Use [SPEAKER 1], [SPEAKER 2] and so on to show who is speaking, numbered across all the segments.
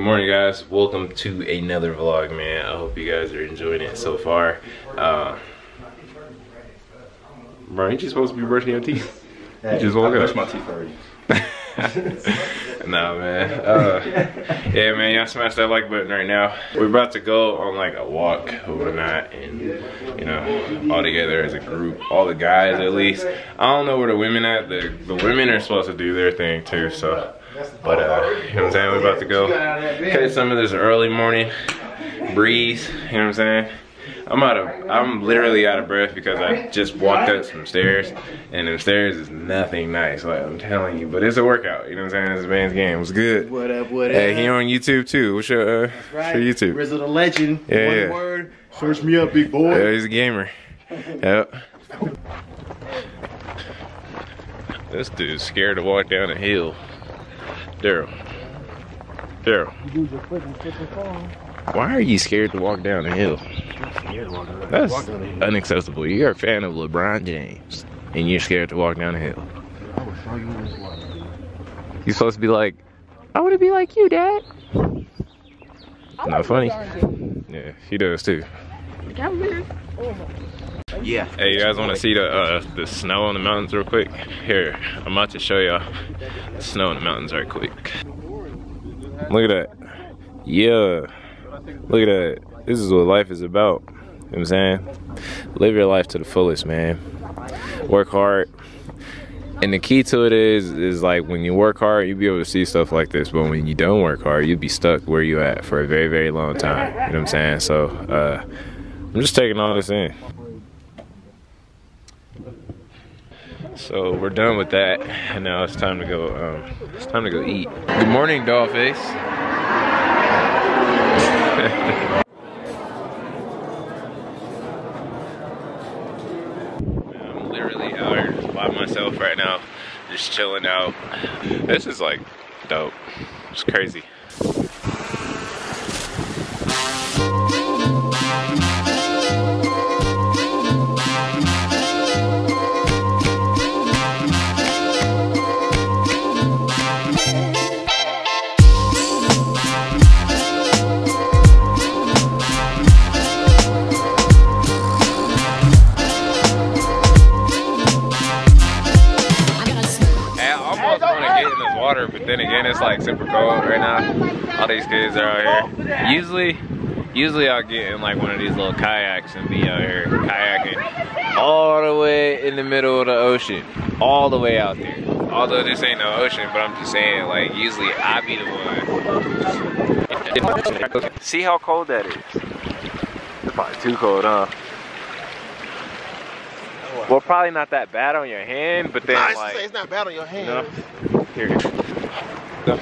[SPEAKER 1] Good morning, guys. Welcome to another vlog, man. I hope you guys are enjoying it so far. Bro, ain't you supposed to be brushing your teeth?
[SPEAKER 2] Hey,
[SPEAKER 1] you just woke up.
[SPEAKER 2] I brushed my teeth already.
[SPEAKER 1] Nah, man. Yeah, man, y'all smash that like button right now. We're about to go on like a walk or whatnot, and you know, all together as a group, all the guys at least. I don't know where the women at. The women are supposed to do their thing too, so. But you know what I'm saying? We're about to go catch some of this early morning breeze. You know what I'm saying? I'm literally out of breath because I just walked up some stairs, and them stairs is nothing nice, like I'm telling you. But it's a workout, you know what I'm saying? It's a man's game. What's good?
[SPEAKER 2] What up, what up?
[SPEAKER 1] Hey, he on YouTube too. What's your
[SPEAKER 2] right.
[SPEAKER 1] your YouTube?
[SPEAKER 2] Rizzo the Legend.
[SPEAKER 1] Yeah,
[SPEAKER 2] One word. Search me up, big boy.
[SPEAKER 1] Yeah, he's a gamer. Yep. This dude's scared to walk down a hill. Daryl. Why are you scared to walk down a hill? That's unacceptable. You're a fan of LeBron James, and you're scared to walk down a hill. You're supposed to be like, I want to be like you, Dad. Not funny. Yeah, he does too.
[SPEAKER 2] Yeah.
[SPEAKER 1] Hey, you guys want to see the snow on the mountains real quick? Here, I'm about to show y'all the snow on the mountains right quick. Look at that. Yeah. Look at that. This is what life is about. You know what I'm saying? Live your life to the fullest, man. Work hard. And the key to it is like when you work hard, you'll be able to see stuff like this. But when you don't work hard, you'll be stuck where you at for a very, very long time. You know what I'm saying? So I'm just taking all this in. So we're done with that, and now it's time to go. It's time to go eat. Good morning, Dollface. I'm literally out here just by myself right now, just chilling out. This is like dope. It's crazy. But then again, it's like super cold right now. All these kids are out here. Usually I'll get in like one of these little kayaks and be out here kayaking all the way in the middle of the ocean, all the way out there. Although this ain't no ocean, but I'm just saying, like, usually I be the one. See how cold that is? It's probably too cold, huh? Well, probably not that bad on your hand, but then like
[SPEAKER 2] it's not bad on your hand.
[SPEAKER 1] You know? Here. Oh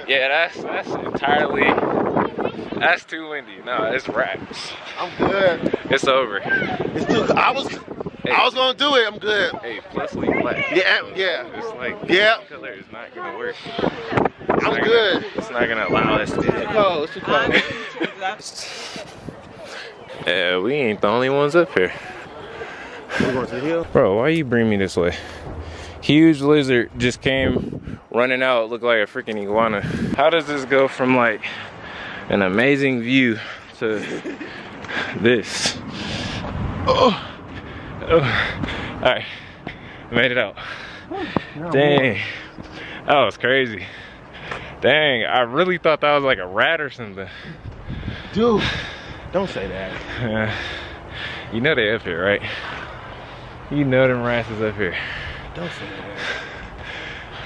[SPEAKER 1] yeah, that's entirely, that's too windy. No, it's wraps.
[SPEAKER 2] I'm good.
[SPEAKER 1] It's over.
[SPEAKER 2] It's too. I was gonna do it. I'm good.
[SPEAKER 1] Hey, plus leave black.
[SPEAKER 2] Yeah,
[SPEAKER 1] so
[SPEAKER 2] yeah.
[SPEAKER 1] It's like color is not gonna work.
[SPEAKER 2] I'm good.
[SPEAKER 1] It's not gonna allow us to do it.
[SPEAKER 2] Oh, it's too cold.
[SPEAKER 1] Yeah, we ain't the only ones up here.
[SPEAKER 2] We're going to the hill.
[SPEAKER 1] Bro, why you bring me this way? Huge lizard just came running out, looked like a freaking iguana. How does this go from like an amazing view to this? Oh. Alright, made it out. Dang, that was crazy. Dang, I really thought that was like a rat or something.
[SPEAKER 2] Dude, don't say that.
[SPEAKER 1] You know they up here, right? You know them rats is up here.
[SPEAKER 2] Don't say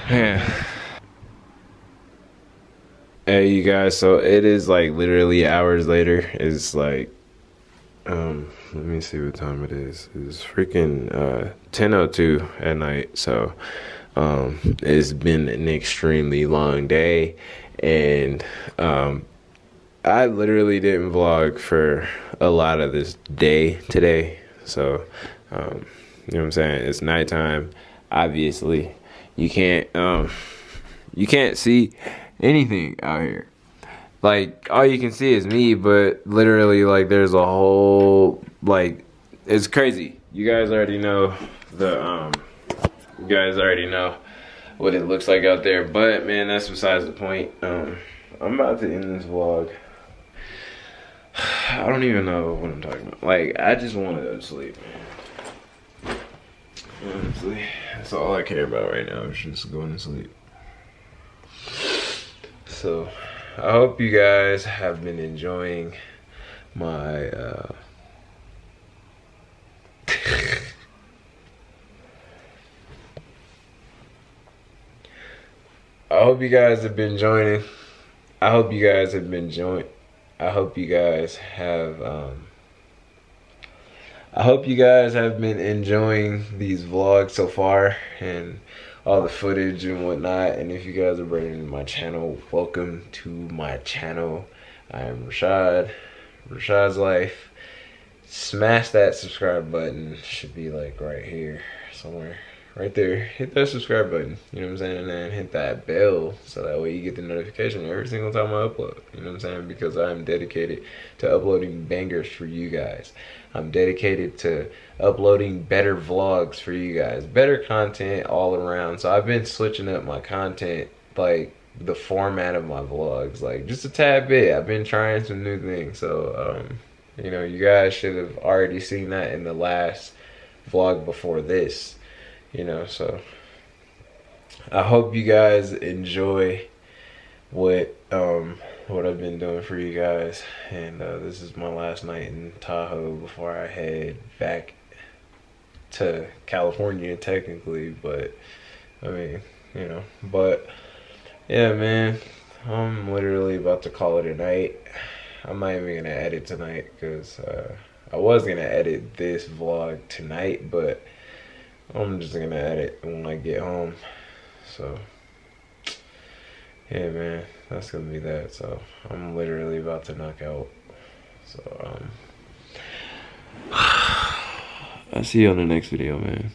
[SPEAKER 2] that.
[SPEAKER 1] Man. Hey, you guys, so it is like literally hours later. It's like, let me see what time it is. It's freaking 10:02 at night. So it's been an extremely long day, and I literally didn't vlog for a lot of this day today. So you know what I'm saying? It's nighttime. Obviously, you can't see anything out here. Like, all you can see is me, but literally, like, there's a whole, like, it's crazy. You guys already know what it looks like out there. But man, that's besides the point. I'm about to end this vlog. I don't even know what I'm talking about. Like, I just want to go to sleep, man. Honestly, that's all I care about right now, is just going to sleep. So, I hope you guys have been enjoying my I hope you guys have been joining. I hope you guys have been joining. I hope you guys have I hope you guys have been enjoying these vlogs so far and all the footage and whatnot. And if you guys are brand new to my channel, welcome to my channel. I am Rashad, RashadsLife. Smash that subscribe button. Should be like right here somewhere. Right there. Hit that subscribe button. You know what I'm saying? And then hit that bell so that way you get the notification every single time I upload. You know what I'm saying? Because I'm dedicated to uploading bangers for you guys. I'm dedicated to uploading better vlogs for you guys. Better content all around. So I've been switching up my content, like the format of my vlogs, like just a tad bit. I've been trying some new things. So, you know, you guys should have already seen that in the last vlog before this. You know, so I hope you guys enjoy what I've been doing for you guys. And this is my last night in Tahoe before I head back to California technically, but I mean, you know, but yeah, man, I'm literally about to call it a night. I'm not even gonna edit tonight because I was gonna edit this vlog tonight, but I'm just gonna edit when I get home. So yeah, man, that's gonna be that. So I'm literally about to knock out. So I'll see you on the next video, man.